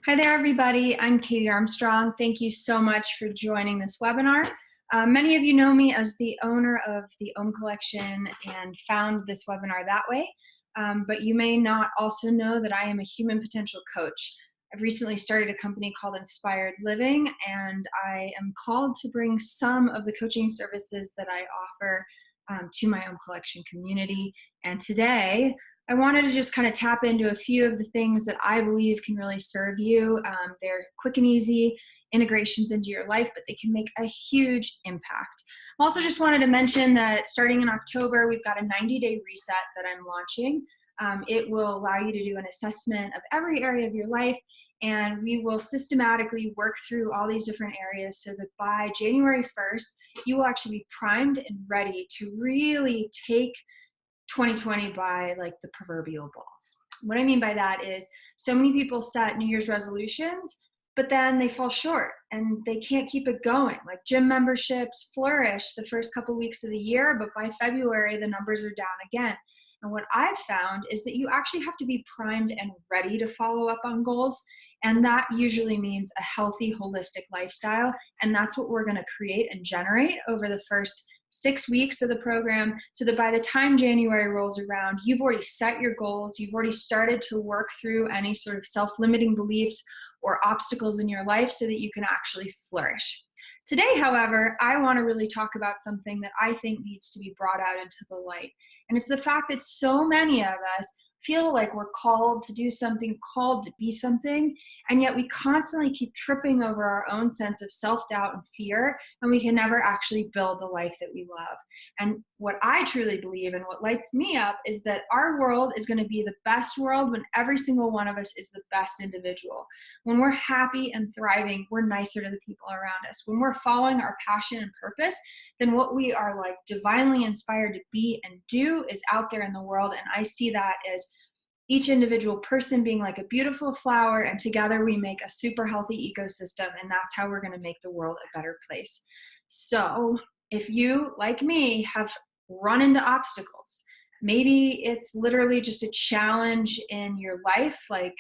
Hi there, everybody. I'm Katie Armstrong. Thank you so much for joining this webinar. Many of you know me as the owner of the Om Collection and found this webinar that way, but you may not also know that I am a human potential coach. I've recently started a company called Inspired Living, and I am called to bring some of the coaching services that I offer to my Om Collection community. And today, I wanted to just kind of tap into a few of the things that I believe can really serve you. They're quick and easy integrations into your life, but they can make a huge impact. I also just wanted to mention that starting in October, we've got a 90-day reset that I'm launching. It will allow you to do an assessment of every area of your life, and we will systematically work through all these different areas so that by January 1st, you will actually be primed and ready to really take 2020 by like the proverbial balls. What I mean by that is so many people set New Year's resolutions, but then they fall short and they can't keep it going. Like gym memberships flourish the first couple weeks of the year, but by February, the numbers are down again. And what I've found is that you actually have to be primed and ready to follow up on goals. And that usually means a healthy, holistic lifestyle. And that's what we're going to create and generate over the first 6 weeks of the program, so that by the time January rolls around, you've already set your goals, you've already started to work through any sort of self-limiting beliefs or obstacles in your life so that you can actually flourish. Today, however, I want to really talk about something that I think needs to be brought out into the light. And it's the fact that so many of us feel like we're called to do something, called to be something, and yet we constantly keep tripping over our own sense of self-doubt and fear, and we can never actually build the life that we love. And what I truly believe and what lights me up is that our world is going to be the best world when every single one of us is the best individual. When we're happy and thriving, we're nicer to the people around us. When we're following our passion and purpose, then what we are like divinely inspired to be and do is out there in the world. And I see that as each individual person being like a beautiful flower, and together we make a super healthy ecosystem, and that's how we're going to make the world a better place. So if you, like me, have run into obstacles, maybe it's literally just a challenge in your life, like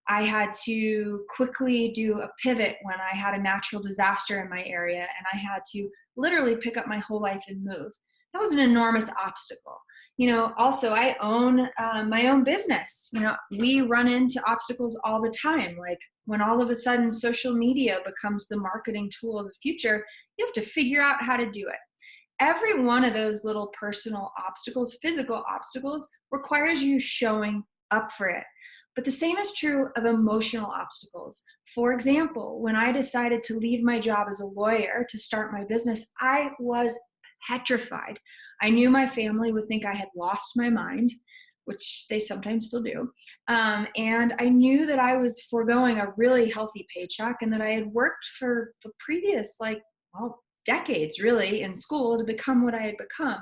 I had to quickly do a pivot when I had a natural disaster in my area, and I had to literally pick up my whole life and move. That was an enormous obstacle. Also I own my own business. We run into obstacles all the time. Like when all of a sudden social media becomes the marketing tool of the future, you have to figure out how to do it. Every one of those little personal obstacles, physical obstacles, requires you showing up for it. But the same is true of emotional obstacles. For example, when I decided to leave my job as a lawyer to start my business, I was petrified. I knew my family would think I had lost my mind, which they sometimes still do. And I knew that I was foregoing a really healthy paycheck, and that I had worked for the previous, decades really in school to become what I had become.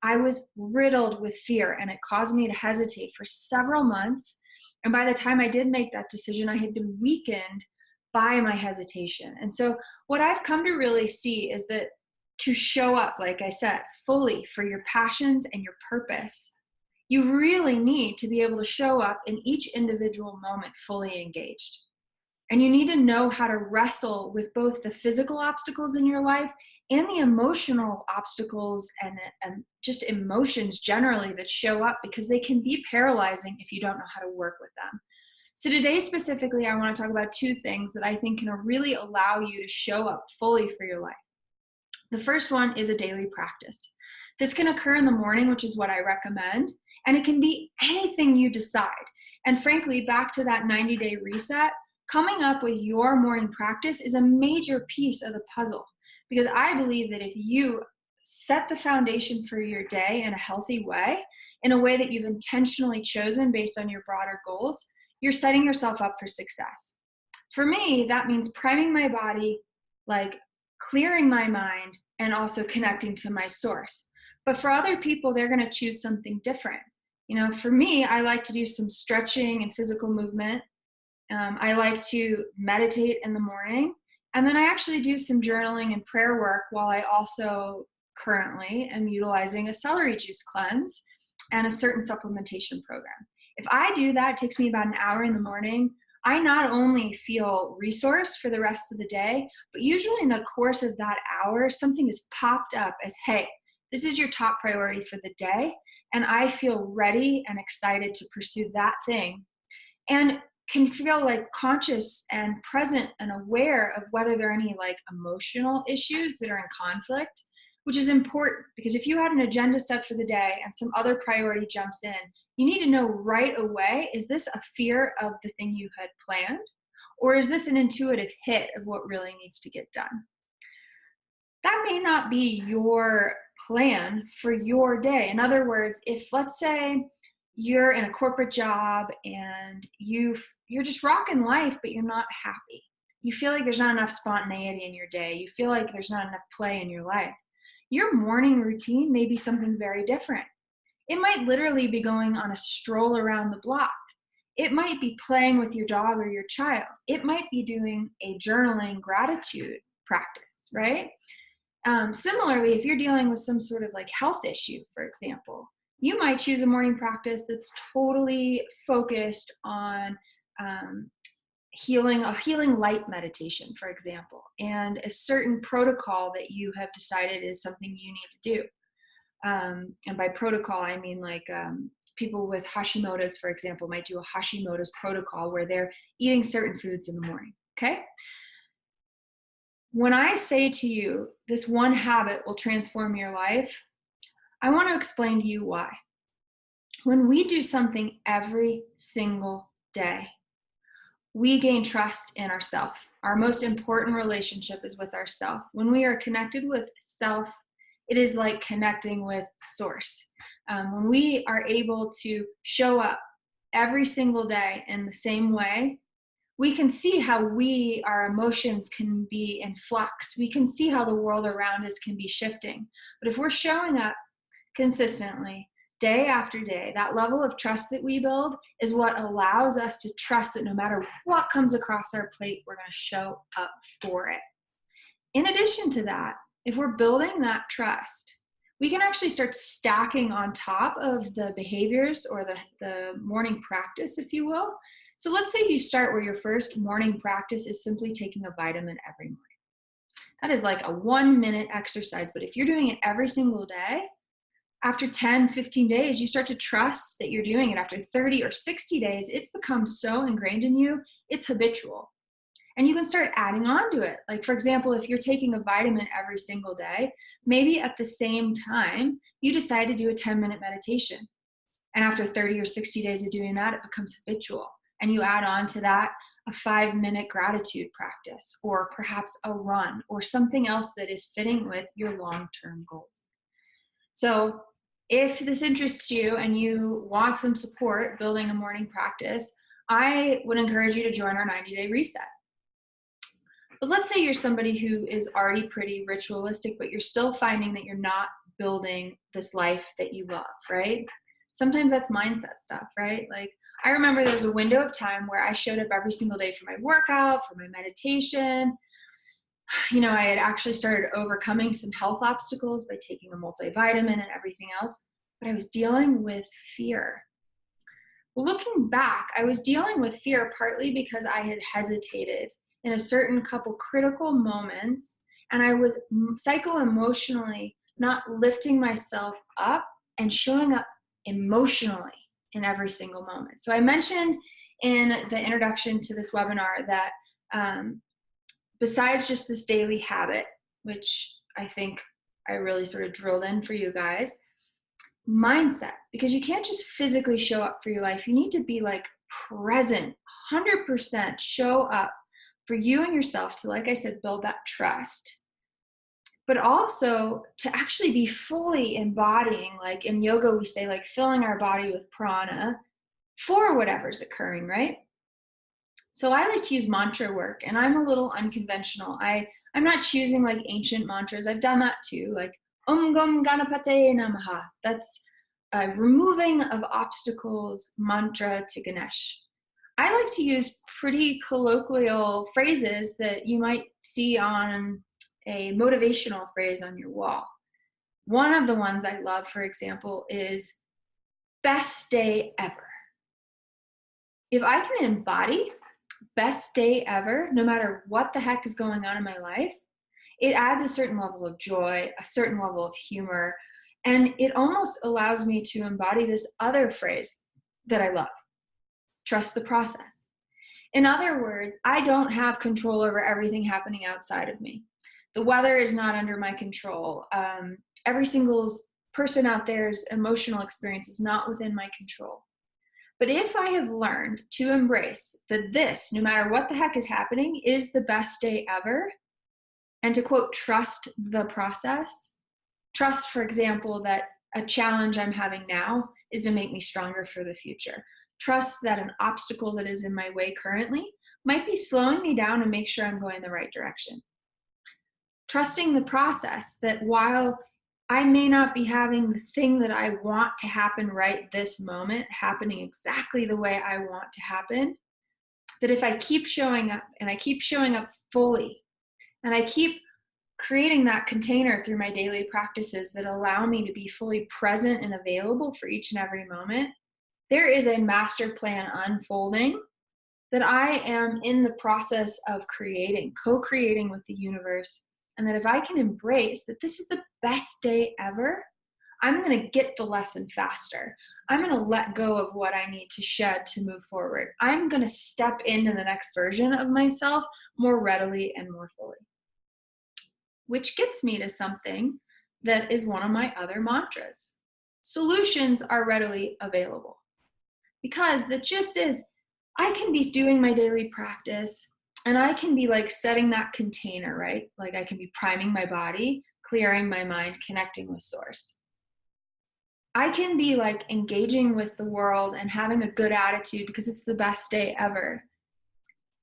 I was riddled with fear, and it caused me to hesitate for several months. And by the time I did make that decision, I had been weakened by my hesitation. And so what I've come to really see is that to show up, like I said, fully for your passions and your purpose, you really need to be able to show up in each individual moment fully engaged. And you need to know how to wrestle with both the physical obstacles in your life and the emotional obstacles and just emotions generally that show up, because they can be paralyzing if you don't know how to work with them. So today specifically, I want to talk about two things that I think can really allow you to show up fully for your life. The first one is a daily practice. This can occur in the morning, which is what I recommend, and it can be anything you decide. And frankly, back to that 90-day reset, coming up with your morning practice is a major piece of the puzzle, because I believe that if you set the foundation for your day in a healthy way, in a way that you've intentionally chosen based on your broader goals, you're setting yourself up for success. For me, that means priming my body, like clearing my mind, and also connecting to my source. But for other people, they're going to choose something different. For me, I like to do some stretching and physical movement. I like to meditate in the morning. And then I actually do some journaling and prayer work, while I also currently am utilizing a celery juice cleanse and a certain supplementation program. If I do that, it takes me about an hour in the morning. I not only feel resourced for the rest of the day, but usually in the course of that hour, something is popped up as, hey, this is your top priority for the day. And I feel ready and excited to pursue that thing, and can feel like conscious and present and aware of whether there are any like emotional issues that are in conflict, which is important because if you had an agenda set for the day and some other priority jumps in, you need to know right away, is this a fear of the thing you had planned? Or is this an intuitive hit of what really needs to get done? That may not be your plan for your day. In other words, if let's say you're in a corporate job and you're just rocking life, but you're not happy. You feel like there's not enough spontaneity in your day. You feel like there's not enough play in your life. Your morning routine may be something very different. It might literally be going on a stroll around the block. It might be playing with your dog or your child. It might be doing a journaling gratitude practice, right? Similarly, if you're dealing with some sort of like health issue, for example, you might choose a morning practice that's totally focused on a healing light meditation, for example, and a certain protocol that you have decided is something you need to do. And by protocol, I mean like people with Hashimoto's, for example, might do a Hashimoto's protocol where they're eating certain foods in the morning, okay? When I say to you, this one habit will transform your life, I want to explain to you why. When we do something every single day, we gain trust in ourselves. Our most important relationship is with ourselves. When we are connected with self, it is like connecting with source. When we are able to show up every single day in the same way, we can see how our emotions can be in flux. We can see how the world around us can be shifting. But if we're showing up consistently, day after day, that level of trust that we build is what allows us to trust that no matter what comes across our plate, we're going to show up for it. In addition to that, if we're building that trust, we can actually start stacking on top of the behaviors or the morning practice, if you will. So let's say you start where your first morning practice is simply taking a vitamin every morning. That is like a 1-minute exercise, but if you're doing it every single day, after 10, 15 days, you start to trust that you're doing it. After 30 or 60 days, it's become so ingrained in you, it's habitual. And you can start adding on to it. Like, for example, if you're taking a vitamin every single day, maybe at the same time, you decide to do a 10-minute meditation. And after 30 or 60 days of doing that, it becomes habitual. And you add on to that a 5-minute gratitude practice, or perhaps a run, or something else that is fitting with your long-term goals. So if this interests you and you want some support building a morning practice, I would encourage you to join our 90-day reset. But let's say you're somebody who is already pretty ritualistic, but you're still finding that you're not building this life that you love, right? Sometimes that's mindset stuff, right? Like, I remember there was a window of time where I showed up every single day for my workout, for my meditation. You know, I had actually started overcoming some health obstacles by taking a multivitamin and everything else, but I was dealing with fear. Looking back, I was dealing with fear partly because I had hesitated in a certain couple critical moments, and I was psycho-emotionally not lifting myself up and showing up emotionally in every single moment. So I mentioned in the introduction to this webinar that besides just this daily habit, which I think I really sort of drilled in for you guys, mindset, because you can't just physically show up for your life. You need to be like present, 100% show up for you and yourself to, like I said, build that trust, but also to actually be fully embodying, like in yoga, we say like filling our body with prana for whatever's occurring, right? So I like to use mantra work, and I'm a little unconventional. I'm not choosing like ancient mantras. I've done that too, like Om Gam Ganapate Namaha. That's a removing of obstacles mantra to Ganesh. I like to use pretty colloquial phrases that you might see on a motivational phrase on your wall. One of the ones I love, for example, is best day ever. If I can embody best day ever, no matter what the heck is going on in my life, it adds a certain level of joy, a certain level of humor, and it almost allows me to embody this other phrase that I love: trust the process. In other words, I don't have control over everything happening outside of me. The weather is not under my control. Every single person out there's emotional experience is not within my control. But if I have learned to embrace that this, no matter what the heck is happening, is the best day ever, and to quote, trust the process, trust, for example, that a challenge I'm having now is to make me stronger for the future. Trust that an obstacle that is in my way currently might be slowing me down and make sure I'm going the right direction. Trusting the process, that while I may not be having the thing that I want to happen right this moment, happening exactly the way I want to happen, that if I keep showing up and I keep showing up fully, and I keep creating that container through my daily practices that allow me to be fully present and available for each and every moment, there is a master plan unfolding that I am in the process of creating, co-creating with the universe. And that if I can embrace that this is the best day ever, I'm going to get the lesson faster. I'm going to let go of what I need to shed to move forward. I'm going to step into the next version of myself more readily and more fully. Which gets me to something that is one of my other mantras. Solutions are readily available. Because the gist is, I can be doing my daily practice and I can be like setting that container, right? Like I can be priming my body, clearing my mind, connecting with source. I can be like engaging with the world and having a good attitude because it's the best day ever.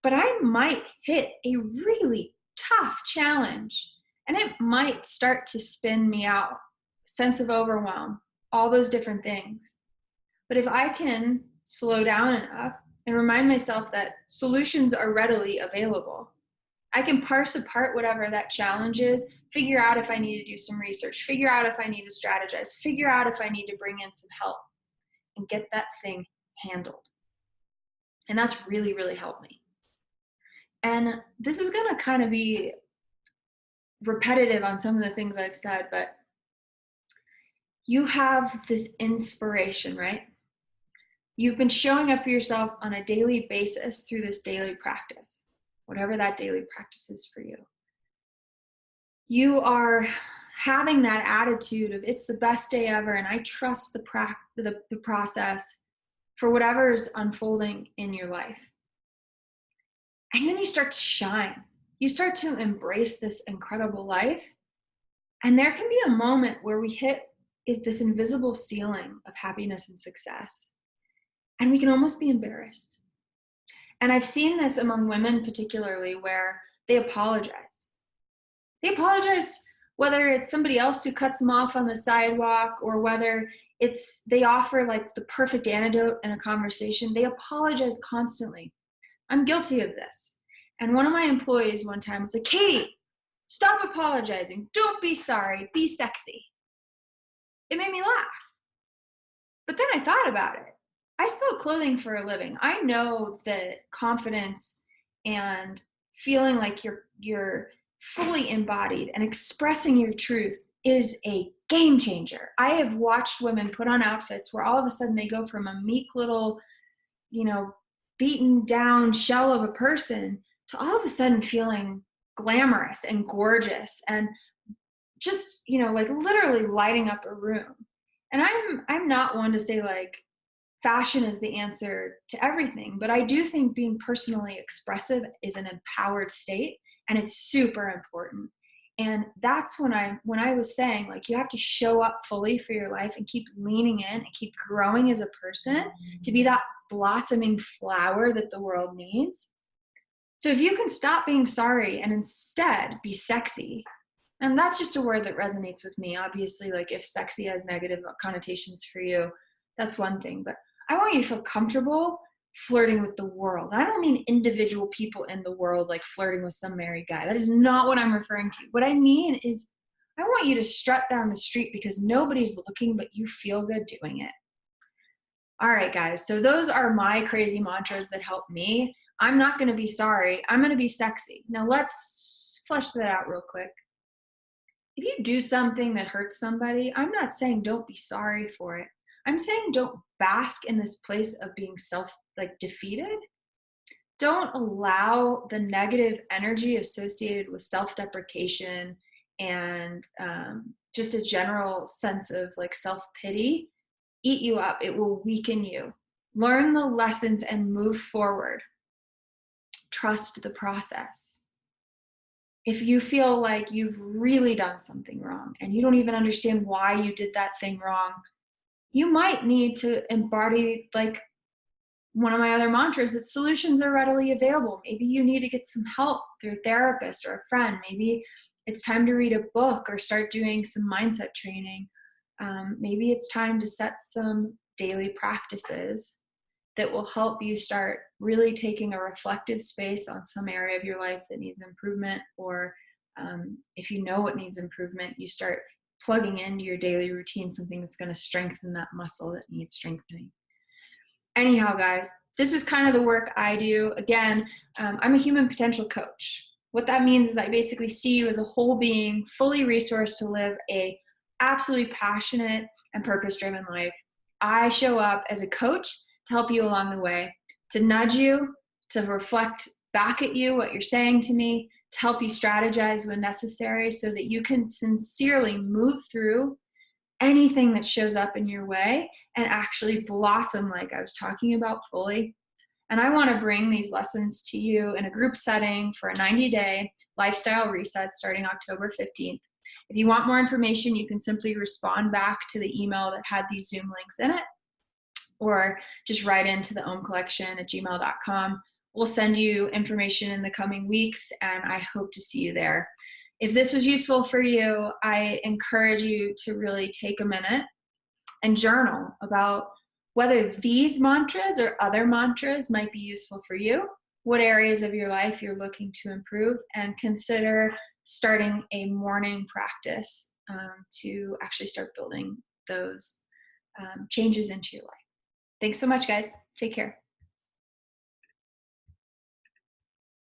But I might hit a really tough challenge and it might start to spin me out, sense of overwhelm, all those different things. But if I can slow down enough and remind myself that solutions are readily available, I can parse apart whatever that challenge is, figure out if I need to do some research, figure out if I need to strategize, figure out if I need to bring in some help, and get that thing handled. And that's really, really helped me. And this is going to kind of be repetitive on some of the things I've said, but you have this inspiration, right? You've been showing up for yourself on a daily basis through this daily practice, whatever that daily practice is for you. You are having that attitude of it's the best day ever and I trust the process for whatever is unfolding in your life. And then you start to shine. You start to embrace this incredible life. And there can be a moment where we hit this invisible ceiling of happiness and success. And we can almost be embarrassed. And I've seen this among women particularly where they apologize. They apologize whether it's somebody else who cuts them off on the sidewalk or whether they offer like the perfect antidote in a conversation. They apologize constantly. I'm guilty of this. And one of my employees one time was like, Katie, stop apologizing. Don't be sorry. Be sexy. It made me laugh. But then I thought about it. I sell clothing for a living. I know that confidence and feeling like you're fully embodied and expressing your truth is a game changer. I have watched women put on outfits where all of a sudden they go from a meek little, beaten down shell of a person to all of a sudden feeling glamorous and gorgeous and just, like literally lighting up a room. And I'm not one to say like fashion is the answer to everything, but I do think being personally expressive is an empowered state and it's super important. And that's when I was saying like you have to show up fully for your life and keep leaning in and keep growing as a person to be that blossoming flower that the world needs. So if you can stop being sorry and instead be sexy, and that's just a word that resonates with me. Obviously, like if sexy has negative connotations for you, that's one thing. But I want you to feel comfortable flirting with the world. I don't mean individual people in the world like flirting with some married guy. That is not what I'm referring to. What I mean is I want you to strut down the street because nobody's looking, but you feel good doing it. All right, guys. So those are my crazy mantras that help me. I'm not going to be sorry. I'm going to be sexy. Now let's flesh that out real quick. If you do something that hurts somebody, I'm not saying don't be sorry for it. I'm saying don't bask in this place of being defeated. Don't allow the negative energy associated with self-deprecation and just a general sense of like self-pity eat you up. It will weaken you. Learn the lessons and move forward. Trust the process. If you feel like you've really done something wrong and you don't even understand why you did that thing wrong, you might need to embody like one of my other mantras, that solutions are readily available. Maybe you need to get some help through a therapist or a friend. Maybe it's time to read a book or start doing some mindset training. Maybe it's time to set some daily practices that will help you start really taking a reflective space on some area of your life that needs improvement, or if you know what needs improvement, you start plugging into your daily routine something that's going to strengthen that muscle that needs strengthening. Anyhow, guys, this is kind of the work I do. Again, I'm a human potential coach. What that means is I basically see you as a whole being, fully resourced to live a absolutely passionate and purpose-driven life. I show up as a coach to help you along the way, to nudge you, to reflect back at you what you're saying to me, to help you strategize when necessary so that you can sincerely move through anything that shows up in your way and actually blossom like I was talking about fully. And I want to bring these lessons to you in a group setting for a 90-day lifestyle reset starting October 15th. If you want more information, you can simply respond back to the email that had these Zoom links in it, or just write into the omcollection@gmail.com. We'll send you information in the coming weeks, and I hope to see you there. If this was useful for you, I encourage you to really take a minute and journal about whether these mantras or other mantras might be useful for you, what areas of your life you're looking to improve, and consider starting a morning practice to actually start building those changes into your life. Thanks so much, guys. Take care.